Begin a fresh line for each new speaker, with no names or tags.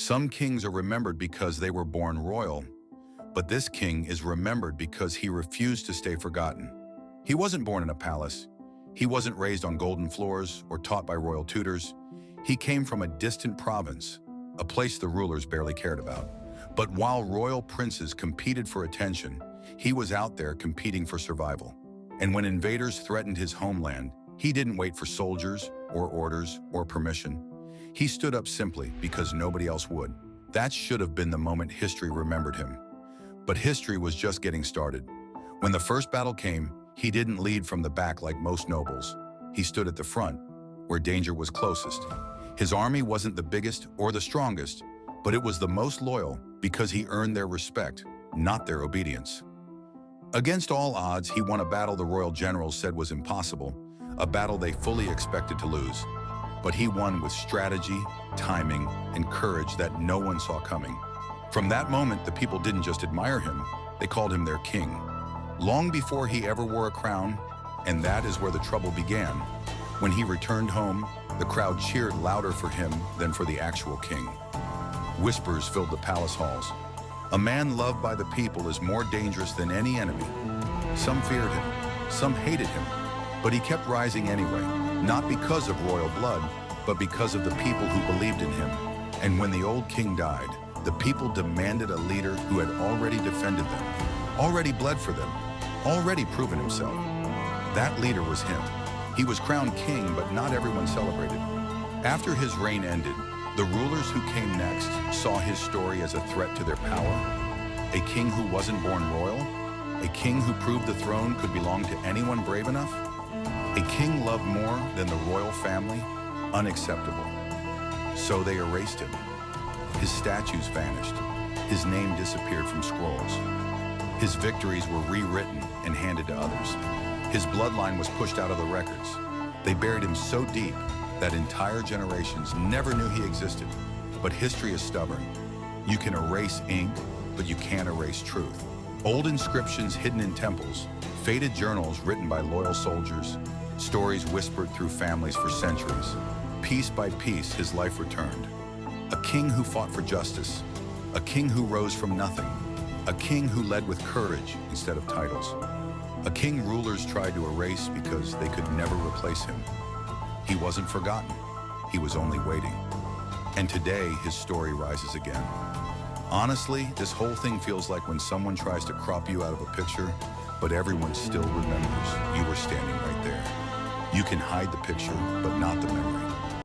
Some kings are remembered because they were born royal, but this king is remembered because he refused to stay forgotten. He wasn't born in a palace. He wasn't raised on golden floors or taught by royal tutors. He came from a distant province, a place the rulers barely cared about. But while royal princes competed for attention, he was out there competing for survival. And when invaders threatened his homeland, he didn't wait for soldiers or orders or permission. He stood up simply because nobody else would. That should have been the moment history remembered him. But history was just getting started. When the first battle came, he didn't lead from the back like most nobles. He stood at the front, where danger was closest. His army wasn't the biggest or the strongest, but it was the most loyal because he earned their respect, not their obedience. Against all odds, he won a battle the royal generals said was impossible, a battle they fully expected to lose. But he won with strategy, timing, and courage that no one saw coming. From that moment, the people didn't just admire him, they called him their king. Long before he ever wore a crown, and that is where the trouble began. When he returned home, the crowd cheered louder for him than for the actual king. Whispers filled the palace halls. A man loved by the people is more dangerous than any enemy. Some feared him, some hated him, but he kept rising anyway, not because of royal blood, but because of the people who believed in him. And when the old king died, the people demanded a leader who had already defended them, already bled for them, already proven himself. That leader was him. He was crowned king, but not everyone celebrated. After his reign ended, the rulers who came next saw his story as a threat to their power. A king who wasn't born royal, a king who proved the throne could belong to anyone brave enough, a king loved more than the royal family, unacceptable. So they erased him. His statues vanished. His name disappeared from scrolls. His victories were rewritten and handed to others. His bloodline was pushed out of the records. They buried him so deep that entire generations never knew he existed. But history is stubborn. You can erase ink, but you can't erase truth. Old inscriptions hidden in temples, faded journals written by loyal soldiers, stories whispered through families for centuries. Piece by piece, his life returned. A king who fought for justice, a king who rose from nothing, a king who led with courage instead of titles, a king rulers tried to erase because they could never replace him. He wasn't forgotten, he was only waiting. And today, his story rises again. Honestly, this whole thing feels like when someone tries to crop you out of a picture, but everyone still remembers you were standing right there. You can hide the picture, but not the memory.